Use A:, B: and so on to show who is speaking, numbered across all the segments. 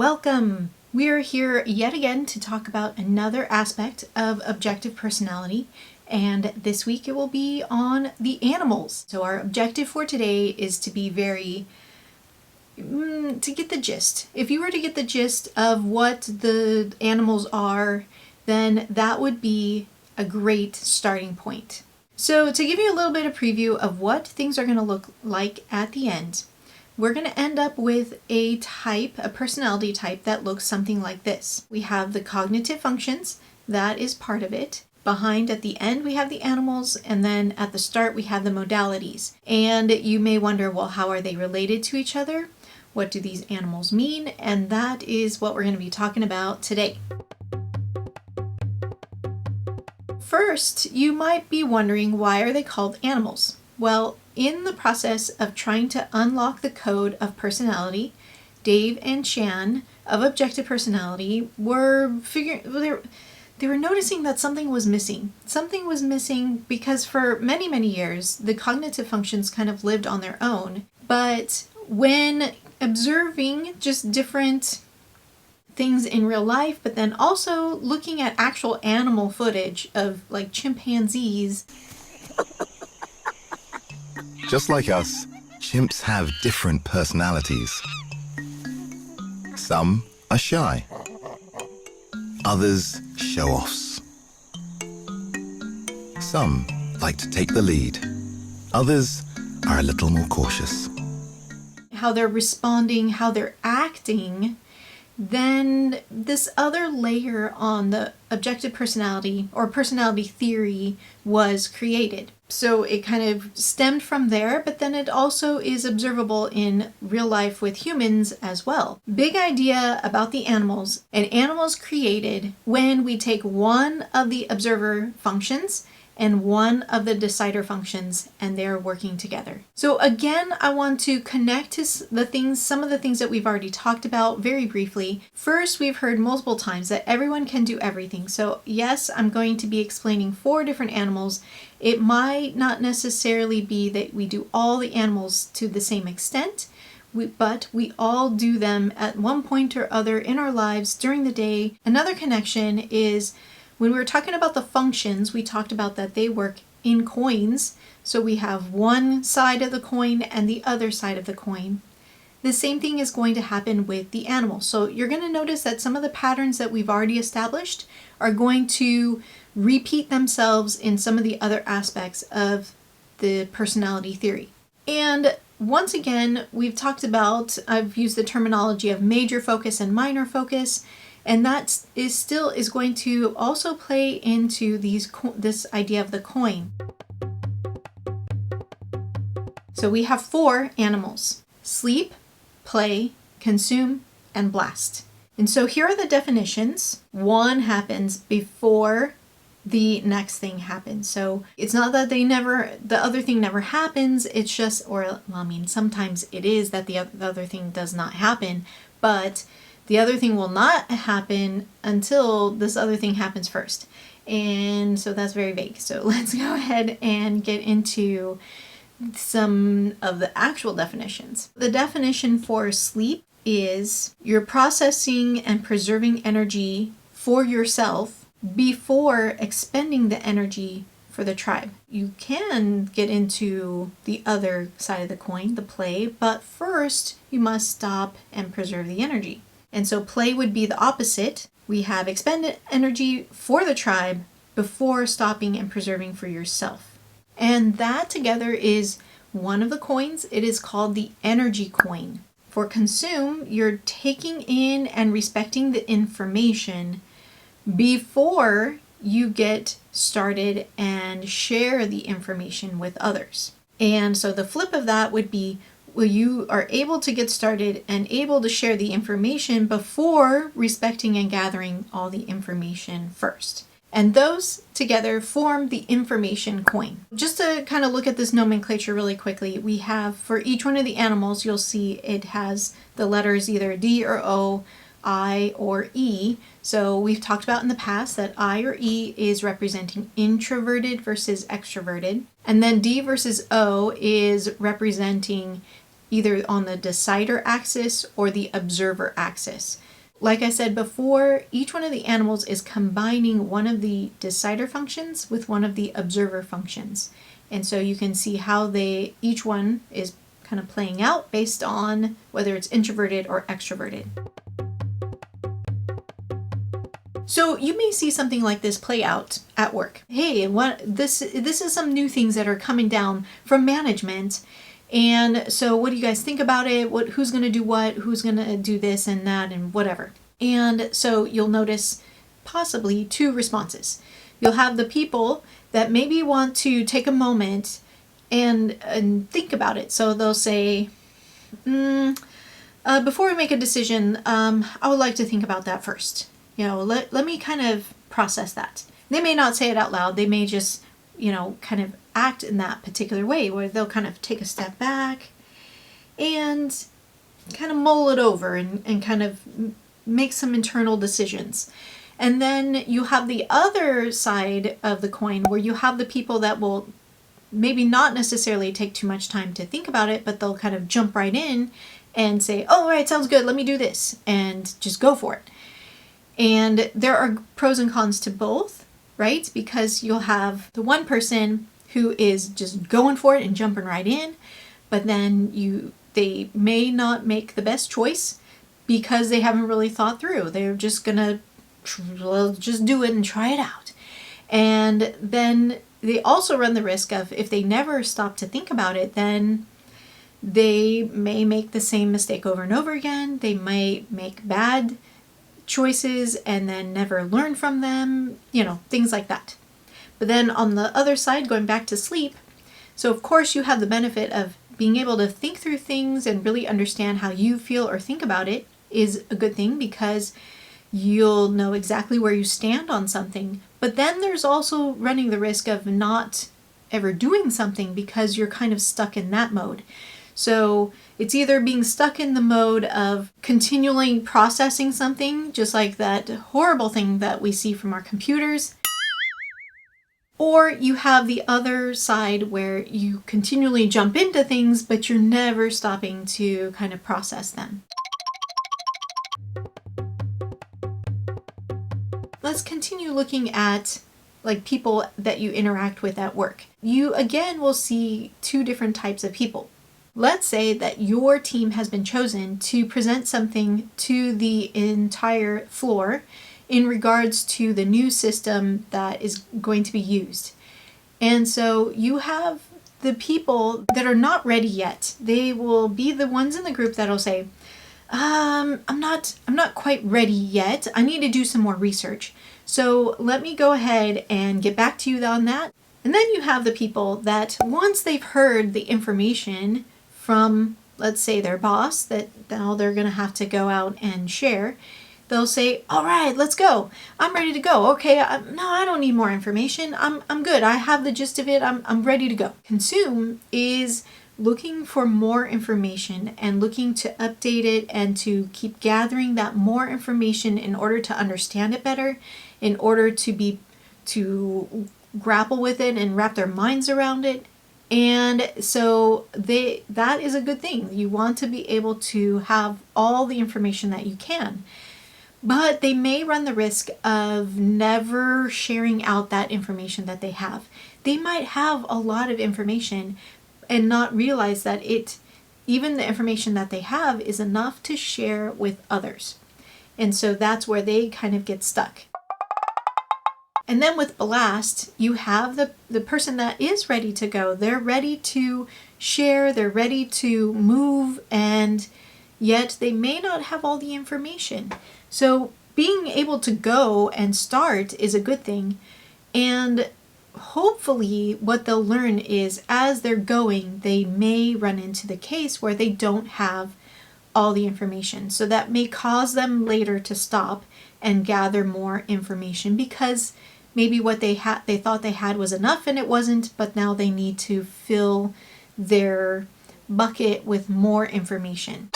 A: Welcome! We are here yet again to talk about another aspect of objective personality, and this week it will be on the animals. So our objective for today is to be to get the gist. If you were to get the gist of what the animals are, then that would be a great starting point. So to give you a little bit of preview of what things are going to look like at the end, we're going to end up with a personality type that looks something like this. We have the cognitive functions, that is part of it. Behind at the end we have the animals, and then at the start we have the modalities. And you may wonder, well, how are they related to each other? What do these animals mean? And that is what we're going to be talking about today. First, you might be wondering, why are they called animals? Well, in the process of trying to unlock the code of personality, Dave and Shan of Objective Personality were they were noticing that something was missing. Something was missing because for many, many years, the cognitive functions kind of lived on their own. But when observing just different things in real life, but then also looking at actual animal footage of like chimpanzees.
B: Just like us, chimps have different personalities. Some are shy. Others show-offs. Some like to take the lead. Others are a little more cautious.
A: How they're responding, how they're acting. Then this other layer on the objective personality or personality theory was created. So it kind of stemmed from there, but then it also is observable in real life with humans as well. Big idea about the animals. An animal is created when we take one of the observer functions and one of the decider functions, and they're working together. So again, I want to connect to some of the things that we've already talked about very briefly. First, we've heard multiple times that everyone can do everything. So yes, I'm going to be explaining 4 different animals. It might not necessarily be that we do all the animals to the same extent, but we all do them at one point or other in our lives during the day. Another connection is when we were talking about the functions, we talked about that they work in coins. So we have one side of the coin and the other side of the coin. The same thing is going to happen with the animal. So you're going to notice that some of the patterns that we've already established are going to repeat themselves in some of the other aspects of the personality theory. And once again, I've used the terminology of major focus and minor focus. And that is going to also play into this idea of the coin. So we have 4 animals: sleep, play, consume, and blast. And so here are the definitions. One happens before the next thing happens. So it's not that the other thing never happens. It's just, sometimes it is that the other thing does not happen, but the other thing will not happen until this other thing happens first. And so that's very vague. So let's go ahead and get into some of the actual definitions. The definition for sleep is you're processing and preserving energy for yourself before expending the energy for the tribe. You can get into the other side of the coin, the play, but first you must stop and preserve the energy. And so play would be the opposite. We have expended energy for the tribe before stopping and preserving for yourself. And that together is one of the coins. It is called the energy coin. For consume, you're taking in and respecting the information before you get started and share the information with others. And so the flip of that would be, well, you are able to get started and able to share the information before respecting and gathering all the information first. And those together form the information coin. Just to kind of look at this nomenclature really quickly, we have for each one of the animals, you'll see it has the letters either D or O, I or E. So we've talked about in the past that I or E is representing introverted versus extroverted. And then D versus O is representing either on the decider axis or the observer axis. like I said before, each one of the animals is combining one of the decider functions with one of the observer functions. And so you can see how each one is kind of playing out based on whether it's introverted or extroverted. So you may see something like this play out at work. Hey, this is some new things that are coming down from management. And so what do you guys think about it? Who's going to do what? Who's going to do this and that and whatever? And so you'll notice possibly two responses. You'll have the people that maybe want to take a moment and think about it. So they'll say, before we make a decision, I would like to think about that first. Let me kind of process that. They may not say it out loud. They may just, kind of act in that particular way where they'll kind of take a step back and kind of mull it over and kind of make some internal decisions. And then you have the other side of the coin where you have the people that will maybe not necessarily take too much time to think about it, but they'll kind of jump right in and say, oh, all right, sounds good, let me do this, and just go for it. And there are pros and cons to both, right? Because you'll have the one person who is just going for it and jumping right in, but then they may not make the best choice because they haven't really thought through. They're just gonna just do it and try it out. And then they also run the risk of, if they never stop to think about it, then they may make the same mistake over and over again. They might make bad choices and then never learn from them, things like that. But then on the other side, going back to sleep, so of course you have the benefit of being able to think through things and really understand how you feel or think about it is a good thing because you'll know exactly where you stand on something. But then there's also running the risk of not ever doing something because you're kind of stuck in that mode. So it's either being stuck in the mode of continually processing something, just like that horrible thing that we see from our computers, or you have the other side where you continually jump into things, but you're never stopping to kind of process them. Let's continue looking at people that you interact with at work. You again will see two different types of people. Let's say that your team has been chosen to present something to the entire floor in regards to the new system that is going to be used. And so you have the people that are not ready yet. They will be the ones in the group that'll say, I'm not quite ready yet. I need to do some more research. So let me go ahead and get back to you on that. And then you have the people that once they've heard the information from, let's say, their boss that now they're going to have to go out and share, they'll say, all right, let's go. I'm ready to go. Okay, no, I don't need more information. I'm good. I have the gist of it. I'm ready to go. Consume is looking for more information and looking to update it and to keep gathering that more information in order to understand it better, in order to grapple with it and wrap their minds around it. And so that is a good thing. You want to be able to have all the information that you can. But they may run the risk of never sharing out that information that they have. They might have a lot of information and not realize that even the information that they have is enough to share with others. And so that's where they kind of get stuck. And then with blast, you have the person that is ready to go. They're ready to share, they're ready to move, and yet they may not have all the information. So being able to go and start is a good thing. And hopefully what they'll learn is as they're going, they may run into the case where they don't have all the information. So that may cause them later to stop and gather more information because maybe what they thought they had was enough and it wasn't, but now they need to fill their bucket with more information.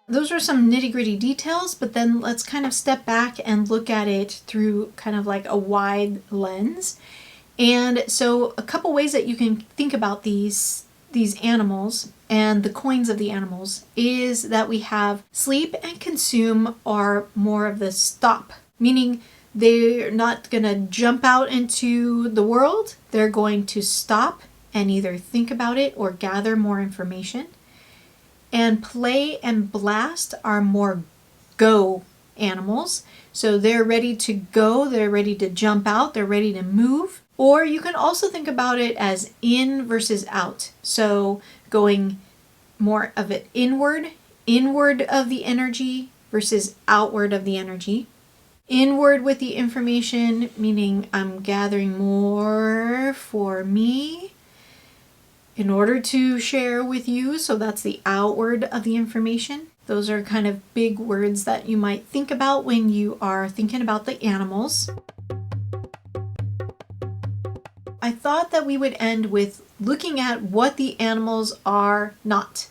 A: Those are some nitty-gritty details, but then let's kind of step back and look at it through kind of like a wide lens. And so a couple ways that you can think about these these animals and the coins of the animals is that we have sleep and consume are more of the stop, meaning they're not going to jump out into the world. They're going to stop and either think about it or gather more information. And play and blast are more go animals. So they're ready to go, they're ready to jump out, they're ready to move. Or you can also think about it as in versus out. So going more of it inward of the energy versus outward of the energy. Inward with the information, meaning I'm gathering more for me in order to share with you. So that's the outward of the information. Those are kind of big words that you might think about when you are thinking about the animals. I thought that we would end with looking at what the animals are not.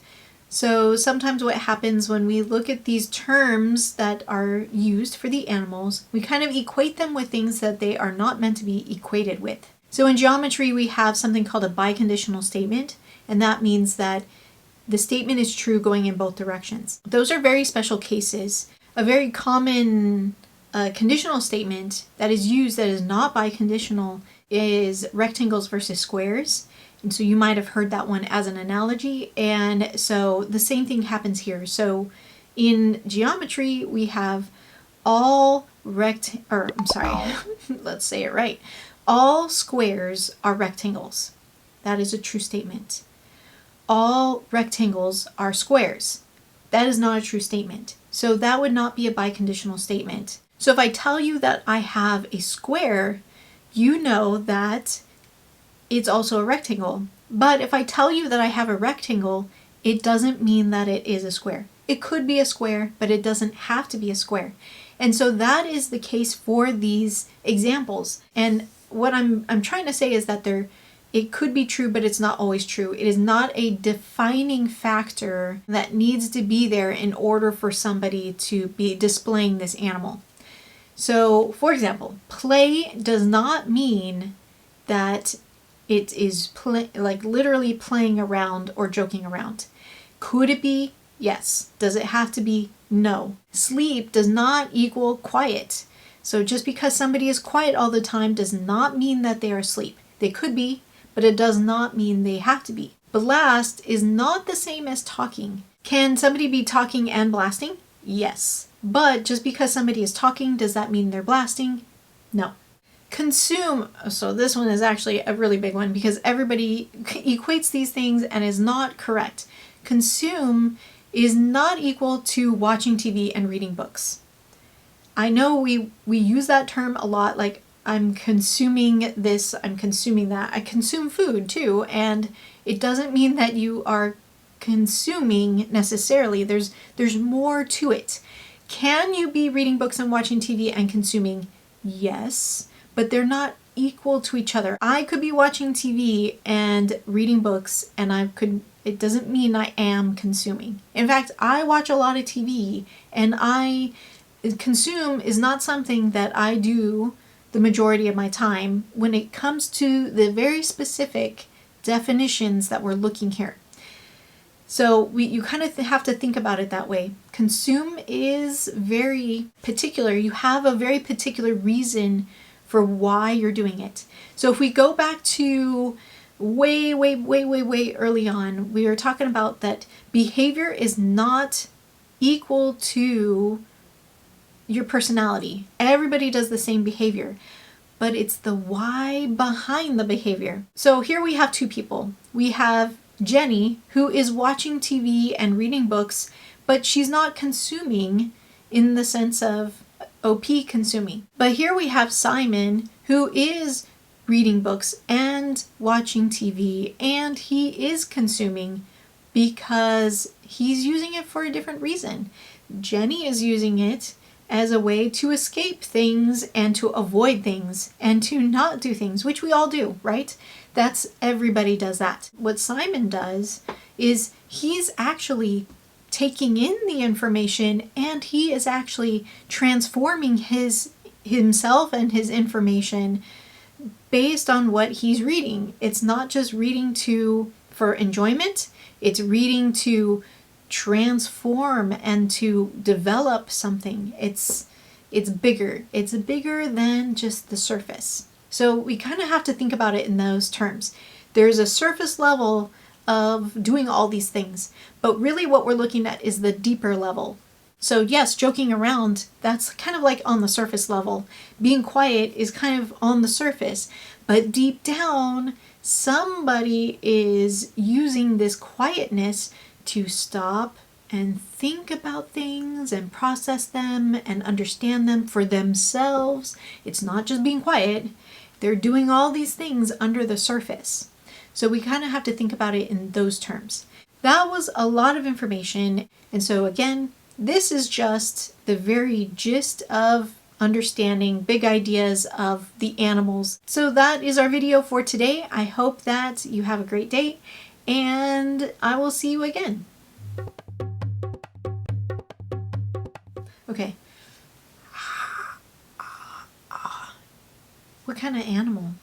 A: So sometimes what happens when we look at these terms that are used for the animals, we kind of equate them with things that they are not meant to be equated with. So in geometry, we have something called a biconditional statement, and that means that the statement is true going in both directions. Those are very special cases. A very common conditional statement that is used that is not biconditional is rectangles versus squares. And so you might have heard that one as an analogy. And so the same thing happens here. So in geometry, we have all let's say it right. All squares are rectangles. That is a true statement. All rectangles are squares. That is not a true statement. So that would not be a biconditional statement. So if I tell you that I have a square, you know that it's also a rectangle. But if I tell you that I have a rectangle, it doesn't mean that it is a square. It could be a square, but it doesn't have to be a square. And so that is the case for these examples. And what I'm trying to say is that it could be true, but it's not always true. It is not a defining factor that needs to be there in order for somebody to be displaying this animal. So, for example, play does not mean that it is literally playing around or joking around. Could it be? Yes. Does it have to be? No. Sleep does not equal quiet. So just because somebody is quiet all the time does not mean that they are asleep. They could be, but it does not mean they have to be. Blast is not the same as talking. Can somebody be talking and blasting? Yes. But just because somebody is talking, does that mean they're blasting? No. Consume. So this one is actually a really big one because everybody equates these things and is not correct. Consume is not equal to watching TV and reading books. I know we use that term a lot, like I'm consuming this, I'm consuming that. I consume food too, and it doesn't mean that you are consuming necessarily. There's more to it. Can you be reading books and watching TV and consuming? Yes, but they're not equal to each other. I could be watching TV and reading books, and it doesn't mean I am consuming. In fact, I watch a lot of TV, and consume is not something that I do the majority of my time when it comes to the very specific definitions that we're looking here. So you kind of have to think about it that way. Consume is very particular. You have a very particular reason for why you're doing it. So if we go back to way early on, we were talking about that behavior is not equal to your personality. Everybody does the same behavior, but it's the why behind the behavior. So here we have two people. We have Jenny, who is watching TV and reading books, but she's not consuming in the sense of OP consuming. But here we have Simon, who is reading books and watching TV, and he is consuming because he's using it for a different reason. Jenny is using it as a way to escape things and to avoid things and to not do things, which we all do, right? Everybody does that. What Simon does is he's actually taking in the information and he is actually transforming himself and his information based on what he's reading. It's not just reading for enjoyment. It's reading to transform and to develop something. It's bigger. It's bigger than just the surface. So we kind of have to think about it in those terms. There's a surface level of doing all these things, but really what we're looking at is the deeper level. So yes, joking around, that's kind of like on the surface level. Being quiet is kind of on the surface, but deep down, somebody is using this quietness to stop and think about things and process them and understand them for themselves. It's not just being quiet. They're doing all these things under the surface. So we kind of have to think about it in those terms. That was a lot of information. And so again, this is just the very gist of understanding big ideas of the animals. So that is our video for today. I hope that you have a great day, and I will see you again. Okay. What kind of animal?